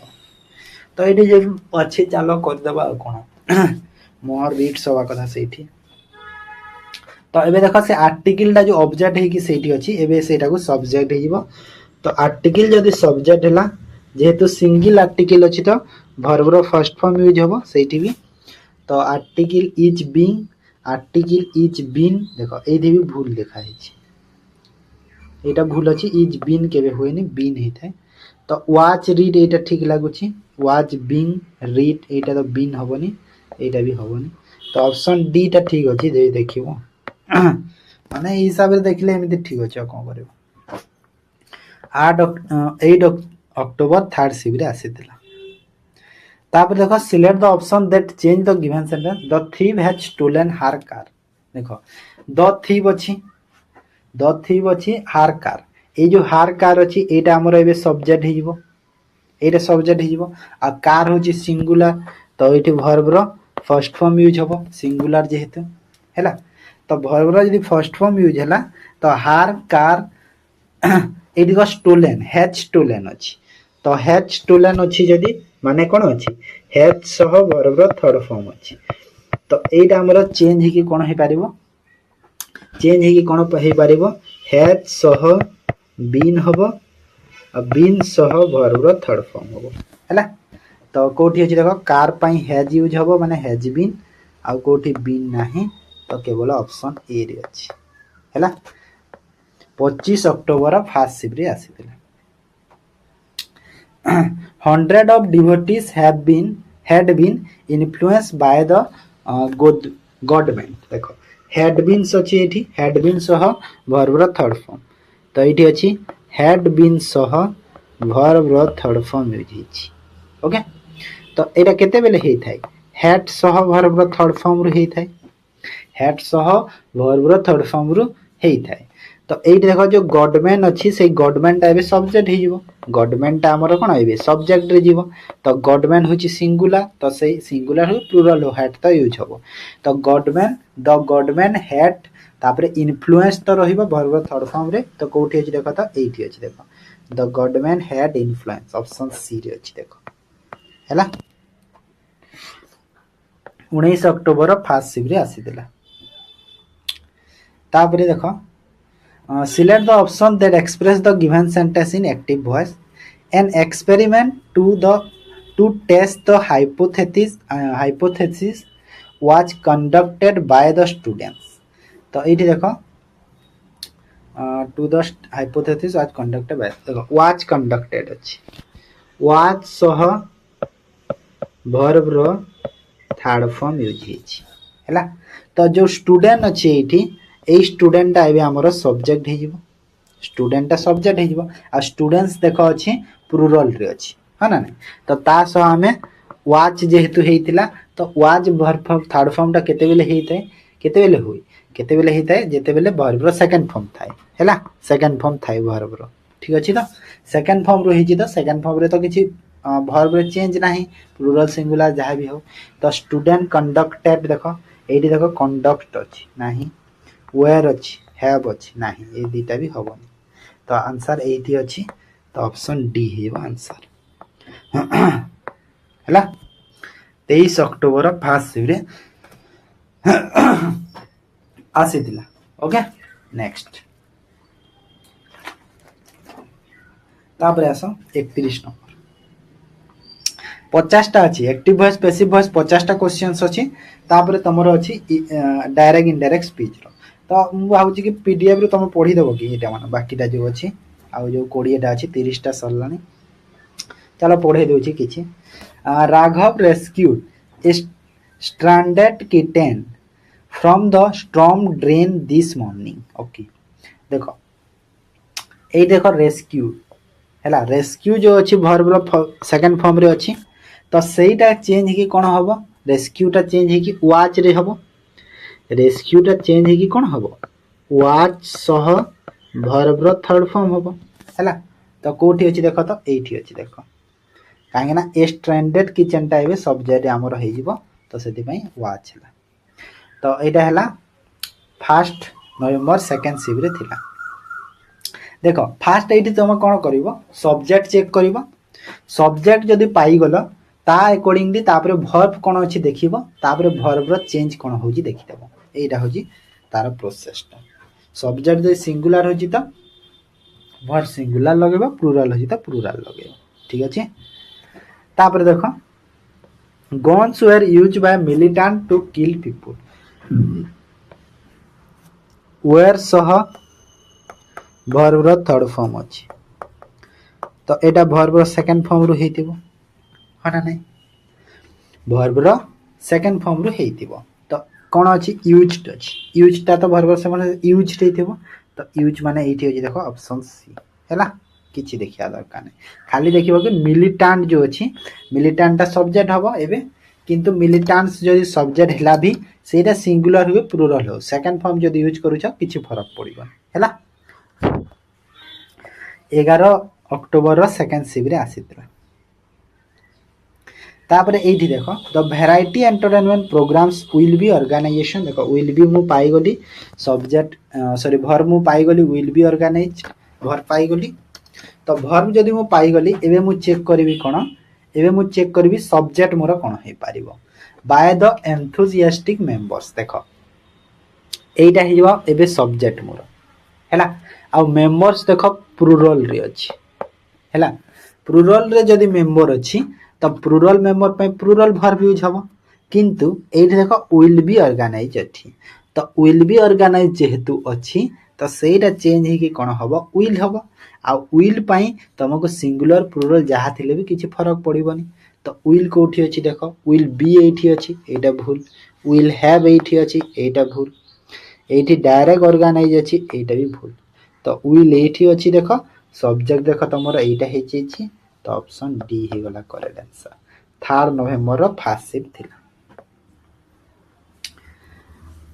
Speaker 1: तो ये जो अच्छी चलो करदेबा कौन मोहर रीड सवा कथा सेठी तो एबे देखो से आर्टिकल टा जो ऑब्जेक्ट है कि सेठी अछि एबे सेटा को सब्जेक्ट हे जिवो तो आर्टिकल जदि सब्जेक्ट हला जेहेतु सिंगल आर्टिकल अछि तो वर्ब रो फर्स्ट फॉर्म यूज होबो सेठी भी तो article is being article is been देखो एठी भी भूल लिखा है एटा भूल अछि इज बीन केबे होएनी बीन हे थाए तो वाच रीड एटा ठीक लागुछि वाच बीइंग रीड एटा तो बीन होबनी एटा भी होबनी तो ऑप्शन डी टा ठीक अछि जे देखिबो माने हिसाब रे देखले एमिति ठीक अछि कोन करबो 8 अक्टोबर थर्ड शिविर आसीथिला तापर देखो select the option that change the given sentence the thief has stolen her car देखो द थीव अछि हर कार ए जो हर कार अछि एटा हमर एबे सब्जेक्ट हे जिवो एटा सब्जेक्ट हे जिवो आ कार होछि सिंगुलर तो एठी वर्ब रो फर्स्ट फॉर्म यूज होबो सिंगुलर जेहेतु हैला तो वर्ब रो यदि फर्स्ट फॉर्म यूज हला तो हर कार एटी को स्टोलन हैज स्टोलन अछि तो हैज स्टोलन अछि जदि माने कोन अछि हैज सह वर्ब रो थर्ड फॉर्म अछि तो एटा हमर चेंज हे कि कोन हे पारिबो चेंज हे कि कोन हे पारिबो हैज सह बीन होबो आ बीन सह वर्ब रो थर्ड फॉर्म होबो हैला तो कोठी अछि देखो कार पई हैज यूज होबो माने हैज बीन आ कोठी बीन नाही तो केवल ऑप्शन ए रे अछि हैला 25 अक्टोबर फास्ट शिविर आसीथिला 100 of devotees had been influenced by the government देखो had been सची एठी had been सह verb रो थर्ड फॉर्म तो एठी अछि had been सह verb रो थर्ड फॉर्म यूज हिची ओके तो एटा केते बेले हेई थाई had सह verb रो थर्ड फॉर्म रो हेई थाई had सह verb रो थर्ड फॉर्म रो हेई थाई तो एठी देखो जो गवर्नमेंट अछि से गवर्नमेंट टा एबे सब्जेक्ट हे जिवो गवर्नमेंट टा हमर कोन एबे सब्जेक्ट रे जिवो तो गवर्नमेंट होछि सिंगुलर तो से सिंगुलर हो प्लुरल हो हैड तो यूज होबो तो गवर्नमेंट द गवर्नमेंट हैड तापरे इन्फ्लुएंस तो रहिबो वर्ब थर्ड फॉर्म रे तो कोठी अछि देखो तो एठी अछि देखो the government had influence option C रे अछि देखो हैला 19 अक्टोबर फास्ट शिविर आसीदिला तापरे देखो select the option that express the given sentence in active voice an experiment to test the hypothesis was conducted by the students तो ये देखो to the hypothesis was conducted by देखो was conducted अछि was सह verb रो third form use हिची हैला तो जो स्टूडेंट अछि एठी ए स्टूडेंट आबे हमर सब्जेक्ट हे जिवो स्टूडेंट ता सब्जेक्ट हे जिवो आ स्टूडेंट्स देखो अछि प्लुरल रे अछि ह ना तो ता सो हमें वाच जेहेतु हेतिला तो वाच वर्ब थर्ड फॉर्म ता केते बेले हेइते केते बेले हेइते जेते बेले वर्ब रो सेकंड फॉर्म थाए हैला सेकंड फॉर्म थाए वर्ब रो ठीक अछि तो सेकंड फॉर्म रो हेछि तो सेकंड फॉर्म रे तो किछि वर्ब रे चेंज नाही प्लुरल सिंगुलर जहा भी हो तो स्टूडेंट कंडक्टेड देखो एठी देखो कंडक्ट अछि नाही वेयर अछि हैव अछि नाही ए दीटा भी होबनी तो आंसर एठी अछि तो ऑप्शन डी हेबो आंसर हैला 23 अक्टोबर फास्ट शिविर आसीदिला ओके नेक्स्ट तापरे आसो 31 नंबर 50 टा अछि एक्टिव वॉइस पैसिव वॉइस 50 टा क्वेश्चंस अछि तापरे तमरो अछि डायरेक्ट इनडायरेक्ट स्पीच रो तो मु भाबुची कि पीडीएफ रो तुम पढी देबो कि एटा माने बाकीटा जो अछि आ जो 20 टा अछि 30 टा सरलानी चलो पढे देउची किछि Raghav rescued A stranded kitten from the storm drain this morning okay देखो ए देखो रेस्क्यू हैला रेस्क्यू जो अछि वर्ब रो सेकंड फॉर्म रे अछि तो सेटा चेंज कि कोन होबो रेस्क्यूटा चेंज हे कि वाच रे होबो रेस्क्यूटा चेंज हे कि कोन होबो वाच सह वर्ब रो थर्ड फॉर्म होबो हैला तो कोठी अछि देखो तो एठी अछि देखो काहे ना ए स्ट्रैंडेड किचन टा एबे सब्जेक्ट हमर हे जिवो तो से वाच है। तो यहाँ है 1 नवेम्बर सेकेंड शिफ्ट थिला। देख फास्ट ये तुम कौन कर सब्जेक्ट चेक कर सब्जेक्ट जदि पाईगल ता अकॉर्डिंगली भर्ब कौन अच्छी देख भर्बर चेंज कौन हो देखीदेव। यहाँ हूँ तार प्रोसेसटा सब्जेक्ट जो सिंगुलर हो तो भर्ब सिंगुलर लगे प्लुराल हो तो प्लुराल लगे। ठीक अच्छे तापर देख guns were used by militant to kill people were सह भर्बर थर्ड फॉर्म अच्छी तो यहाँ भर्बर सेकेंड फॉर्म रु हाँ ना नहीं भर्बर सेकेंड फॉर्म रु तो कौन अच्छी यूज्ड अच्छी यूजटा तो भर्बर से यूज्ड तो यूज माने ये देख ऑप्शन सी है किसी देखा दरकार नहीं खाली देखिए कि मिलिटेंट जो अच्छी मिलिटेंटा सब्जेक्ट हम एवं किंतु मिलिटेंट्स जो सब्जेक्ट है भी सेटा सिंगुलर हुए प्लुरल हो सेकेंड फॉर्म जो यूज करुच किसी फरक पड़ो है 11 अक्टोबर सेकेंड शिफ्ट आसीला। तापर ये देख the variety entertainment programmes will be organization देख विल बी मु पाईगली सब्जेक्ट सॉरी भर्ब मु पाईगली विल बी ऑर्गेनाइज भर्ब पाईगली तो भर्ब जदि मु पाईगली एबे मु चेक करी कौन एबे मु चेक करी सब्जेक्ट मोर कौन हो पारिबो बाय द एंथुसियास्टिक मेंबर्स देख यहाँ एबे सब्जेक्ट मोर है आ मेंबर्स देख प्लुरल रे अच्छी है प्लुरल रे जदि मेंबर अच्छी तो प्लुरल मेंबर पे प्लुरल भर्ब यूज हम किंतु ये देख विल बी ऑर्गेनाइज अच्छी तो विल बी ऑर्गेनाइज जेहेतु अच्छी तो सेटा चेंज हो कौन हम विल हम आ विल पाई तुमको सिंगुलर प्लुरल जहाँ थे भी किसी फरक पड़ोनी तो विल कौटी अच्छी देख विल बी ये अच्छी यहाँ भूल विल हैव ये अच्छी यहाँ भूल ये डायरेक्ट ऑर्गेनाइज अच्छी यहाँ भी भूल तो विल ये अच्छी देख सब्जेक्ट देख तुम यहाँ तो ऑप्शन डी ही गला करेक्ट आंसर 3 नवेम्बर फर्स्ट शिफ्ट थिला।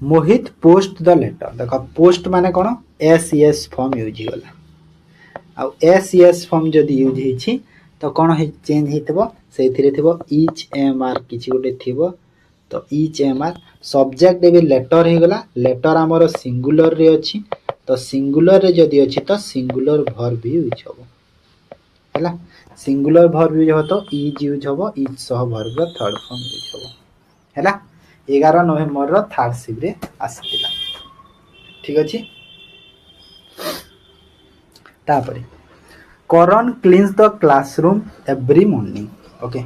Speaker 1: मोहित पोस्ट द लेटर देख पोस्ट माने कौन एस यस फॉर्म यूज होगा आ एस यस फॉर्म जदि यूज होती तो कौन चेंज होता से इच एम आर किसी गोटे थी तो इच एम आर सब्जेक्ट भी लेटर हो गला लेटर आमर सिंगुलर रे अच्छी तो सिंगुलर रे जदि अच्छी तो सिंगुलर भर्ब भी यूज हम है सिंगुलर भर्ब यूज हो तो इज यूज हम इज सह भर्ब थर्ड फॉर्म यूज हम है 11 नवेम्बर थर्ड शिफ्ट आसीला। ठीक अच्छे तापरे Karan cleans the classroom every morning okay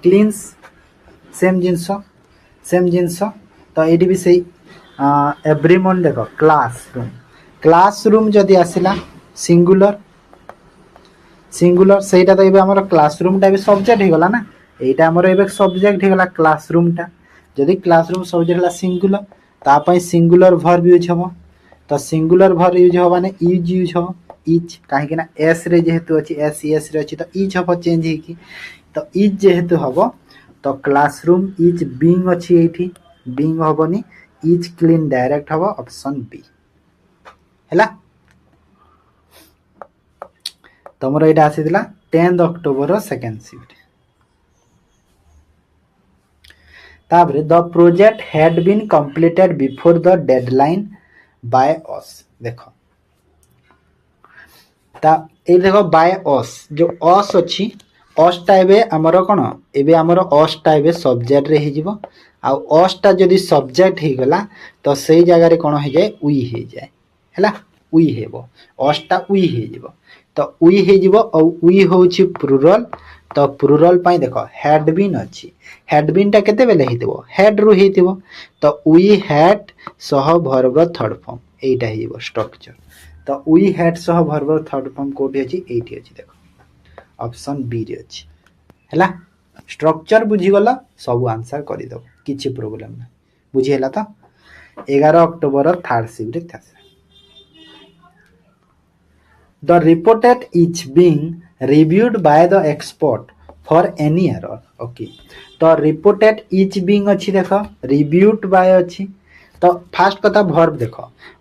Speaker 1: cleans same जिनस तो ये भी सही एवरी मॉर्निंग देख क्लासरूम जदि आसला सिंगुलर सिंगुलर सेटा तो ये आम क्लासरूम टा भी सब्जेक्ट हो गला ना यहाँ आमर ए सब्जेक्ट हो गला क्लासरूम टा जदि क्लासरूम सब्जेक्ट है सिंगुलर तापाई सिंगुलर भर्ब यूज हम तो सिंगुलर भर्ब यूज हम माने यूज हम इच कहीं एस रे जेहेतु अच्छी एस एस रे अच्छी तो इच हम चेंज हो तो इच जेहेतु हम तो क्लासरूम इच बीइंग अच्छी ये बीइंग हेनी इच क्लीन डायरेक्ट हम ऑप्शन बी है तुम यहाँ आसीला 10 अक्टोबर सेकेंड शिफ्ट तापर the project had been completed before the deadline by us देख देख बाय अस जो अस अच्छी अस एबे आमर कौन एबे आमर अस एबे सब्जेक्ट रे हो असा जदि सब्जेक्ट हो गला तो सही जगह कौन हो जाए वी हो जाए है वी हेब असा वी हो तो वी हो वी हूँ प्लुरल तो प्लुरल पाई देख हैड बीन अच्छी हैड बीन टा केते बेले हेतिबो हैड रु हेतिबो तो वी हैड सह भर्ब थर्ड फॉर्म एटा हेबो स्ट्रक्चर तो वी हैड सह भर्ब थर्ड फॉर्म कोठी अछि एटी अछि देख ऑप्शन बी रे अछि हैला स्ट्रक्चर बुझी गला सब आंसर करि दो किछि प्रॉब्लम ना बुझी हैला तो 11 अक्टोबर थर्ड शिफ्ट था The report is being reviewed by the expert for any error. Okay. तो reported is being अच्छी देख reviewed by अच्छी तो फास्ट कथा verb देख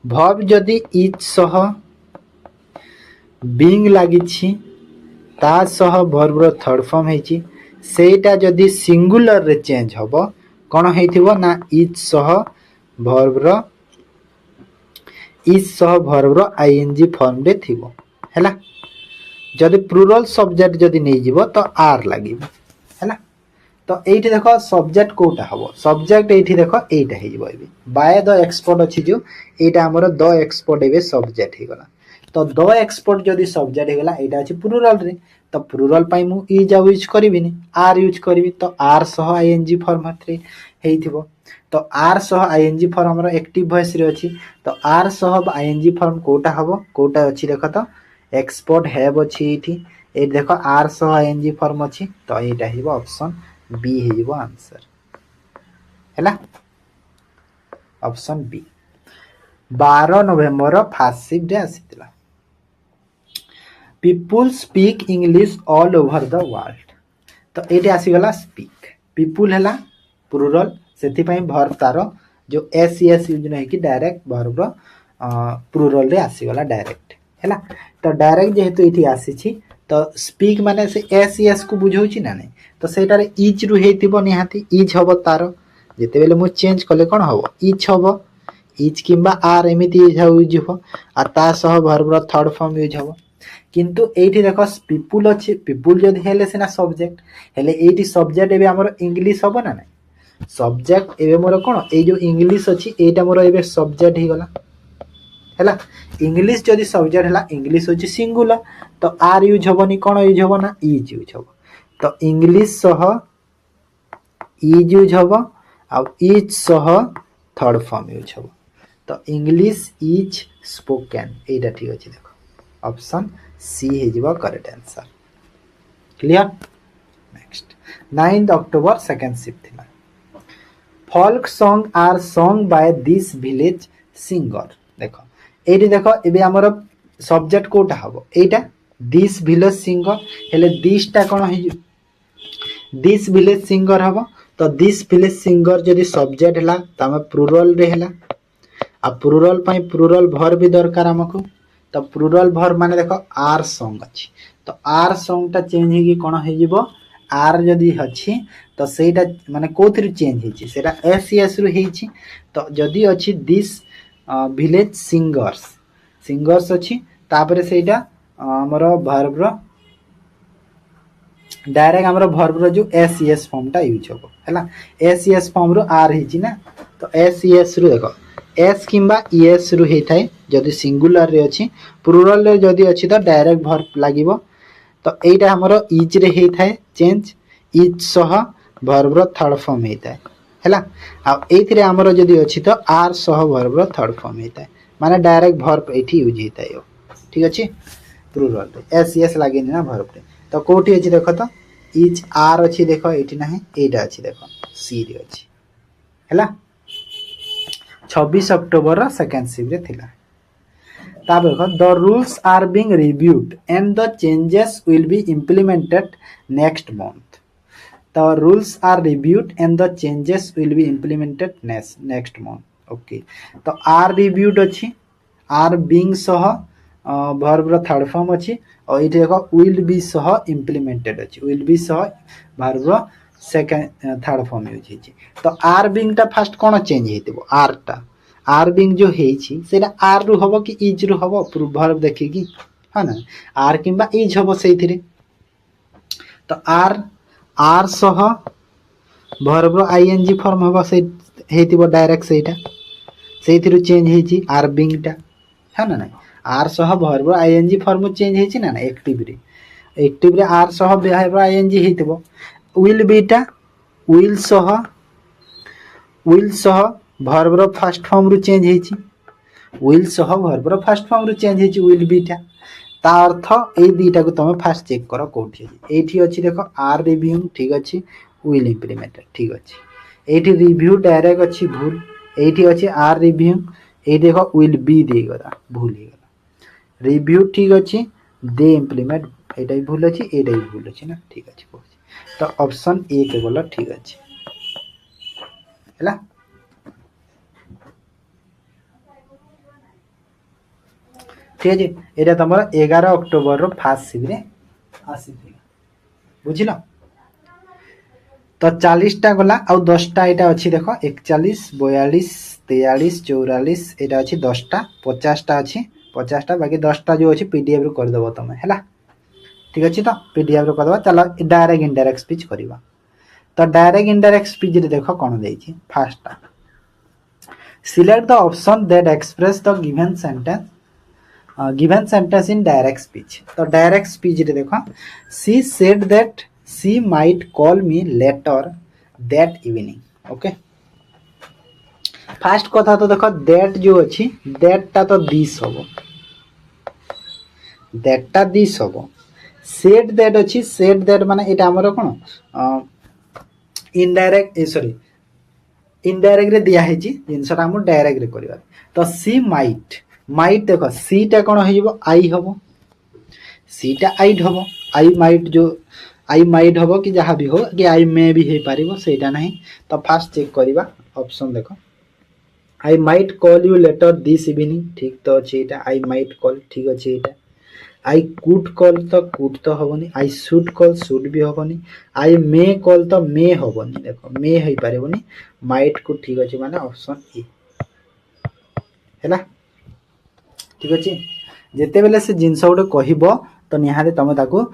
Speaker 1: verb जदि is सह being लगी ता सह verb रो थर्ड फॉर्म है सेटा जदि सिंगुलर रे चेंज हबो कौन हेइथिबो ना इज सह वर्ब रो इज सह वर्ब रो आईएनजी फॉर्म रे थिबो हैला। जदि प्लुरल सब्जेक्ट जदि नहीं जीवो तो आर लागिबो हैला। तो एठी देखो सब्जेक्ट कोटा हबो सब्जेक्ट एठी देखो एटा हे जीवो एबे बाय द एक्सपोर्ट अछि जो एटा हमर द एक्सपोर्ट एबे सब्जेक्ट हे गला। तो द एक्सपोर्ट जदि सब्जेक्ट हे गला एटा अछि प्लुरल रे तो प्लुरल पाई मु इज यूज करबिनी आर यूज करबी तो आर सह आईएनजी फॉर्म रे हेइथिबो। तो आर सह आईएनजी फॉर्म हमर एक्टिव वॉइस रे अछि तो आर सह आईएनजी फॉर्म कोटा हबो कोटा अछि देखो तो एक्सपोर्ट हैव अछि एठी ए देखो आर सह आईएनजी फॉर्म अछि तो एटा हेबो ऑप्शन बी हेबो आंसर हैला option B. 12 November first shift day आसीतिला। People speak English all over the world तो एटी आसीगला स्पीक पीपुल हैला प्लुरल सेति पई वर्ब तार जो एस एस यूज नै कि डायरेक्ट वर्ब रो प्लुरल रे आसीगला डायरेक्ट हैला। तो डायरेक्ट जेहेतु एठी आसीछि तो स्पीक माने से एस एस को बुझौछि ना नै तो सेटा रे इज रु हेतिबो निहाती इज हबो तार जेते बेले मु चेंज कले कोन हबो इज हबो इज किंबा आर एमिति यूज हबो आ ता सह वर्ब रो थर्ड फॉर्म यूज हबो। किंतु एठी देखो पीपुल अछि पीपुल जदि हेले सिना सब्जेक्ट हेले एठी सब्जेक्ट एबे हमर इंग्लिश हबो ना नै सब्जेक्ट एबे मोर कोन ए जो इंग्लिश अछि एटा मोर एबे सब्जेक्ट हे गला हैला। इंग्लिश जदि सब्जेक्ट हैला इंग्लिश होछि सिंगुलर तो आर यूज हबोनी कोन यूज हबो ना इज यूज हबो तो इंग्लिश सह इज यूज हबो आ इज सह थर्ड फॉर्म यूज हबो तो इंग्लिश इज स्पोकन एटा ठीक अछि देखो ऑप्शन सी हे जिवो correct answer clear. Next 9 October second shift थिला। folk song are sung by this village singer देखो एठी देखो एबे हमर सब्जेक्ट कोटा हबो एटा दिस विलेज सिंगर हेले दिस टा कोन हे दिस विलेज सिंगर हबो तो दिस विलेज सिंगर जदि सब्जेक्ट हला त हम प्लुरल रे हला आ प्लुरल पई प्लुरल वर्ब भी दरकार हमको तो प्लुरल वर्ब माने देखो आर सॉन्ग अछि तो आर सॉन्ग टा चेंज हे कि कोन हे जिवो आर जदि अछि तो सेटा माने कोथि चेंज हेछि सेटा एस एस रु हेछि तो जदि अछि दिस विलेज सिंगर्स सिंगर्स अछि तापरे सेटा हमर वर्ब रो डायरेक्ट हमर वर्ब रो जो एस एस फॉर्म टा यूज होबो हैला एस एस फॉर्म रो आर हेछि ना तो एस एस रु देखो एस किंबा एस रु हेथाय जदि सिंगुलर रे अछि प्लुरल रे जदि अछि तो डायरेक्ट वर्ब लागिवो तो एटा हमर इज रे हेथाय चेंज इज सह वर्ब रो थर्ड फॉर्म हेथाय हैला आ एथिरे हमर जदि अछि तो आर सह वर्ब रो थर्ड फॉर्म हेथाय माने डायरेक्ट वर्ब एठी यूज हेथाय ठीक अछि प्लुरल रे एस एस लागेनी ना वर्ब रे तो कोठी अछि देखो तो इज आर अछि देखो एठी नाही एटा अछि देखो सी रे अछि हैला 26 अक्टोबर सेकंड शिफ्ट रे थिला। तापर देखो the rules are being reviewed and the changes will be implemented next month the rules are reviewed and the changes will be implemented next month okay तो are reviewed अछि are being सह verb रो third form अछि और इथे देखो will be सह implemented अछि will be सह verb रो सेकंड थर्ड फॉर्म यूज हेछि तो are being टा फर्स्ट कोन चेंज हेतिबो are टा are being जो हेछि सेटा are रु हबो कि is रु हबो verb देखिकी हा ना are किंबा is हबो सेथिरे तो आर सह वर्ब रो आईएनजी फॉर्म हबो से हेतिबो डायरेक्ट सेटा सेथिरु चेंज हेछि आर बिंग टा है ना नै आर सह वर्ब रो आईएनजी फॉर्म चेंज हेछि ना एक्टिव रे आर सह वर्ब रो आईएनजी हेतिबो विल बी टा विल सह वर्ब रो फर्स्ट फॉर्म रु चेंज हेछि विल सह वर्ब रो फर्स्ट फॉर्म रु चेंज हेछि विल बी टा ता अर्थ ए दीटा को तुम फास्ट चेक करो कोठी अछि एठी अछि देखो आर रिव्यू ठीक अछि विल इम्प्लीमेंटेड ठीक अछि एठी रिव्यू डायरेक्ट अछि भूल एठी अछि आर रिव्यू ए देखो विल बी दे गला भूल हे गला रिव्यू ठीक अछि दे इम्प्लीमेंट एटा ही भूल अछि एटा ही भूल अछि ना ठीक अछि तो ऑप्शन ए के बोला ठीक अछि हैला ठीक अछि एटा तमरा 11 अक्टोबर रो फास्ट शिफ्ट रे आसी बुझिलो तो 40टा गला आउ 10टा यहाँ अच्छी देख 41 42 43 44 यहाँ अच्छी 10टा 50टा अच्छी 50टा बाकी 10टा जो अच्छी पीडीएफ रू करदेव तुम है ठीक अच्छे तो पीडीएफ रू करदेव चलो डायरेक्ट इनडायरेक्ट स्पीच करवा तो डायरेक्ट इनडायरेक्ट स्पीच देख कौन देती fast select the option that express the given sentence in direct speech तो डायरेक्ट स्पीच रे देखो she said that she might call me later that evening okay fast कथा तो देखो दैट जो अच्छी दैट टा तो दिस हबो दैट टा दिस हबो सेड दैट अच्छी सेड दैट माने एटा हमर कोन इनडायरेक्ट सॉरी इनडायरेक्ट रे दिया है जिनसटा हम डायरेक्ट रे करबा तो सी माइट देखो सी टा कोन होइबो आई हबो सी टा आइट हबो आई माइट हबो कि जहाँ भी हो कि आई मे भी हे पारिबो सेटा नहीं तो फास्ट चेक करबा ऑप्शन देखो I might call you later this evening ठीक तो अछि एटा आई माइट कॉल ठीक अछि एटा आई कुड कॉल तो हबनी आई शुड कॉल शुड भी हबनी आई मे कॉल तो मे हबनी देखो मे हे पारिबनी माइट को ठीक अछि माने ऑप्शन ए हैला ठीक अछि जेते बेले से जिंस गुटे कहबो तो निहारे तमे ताको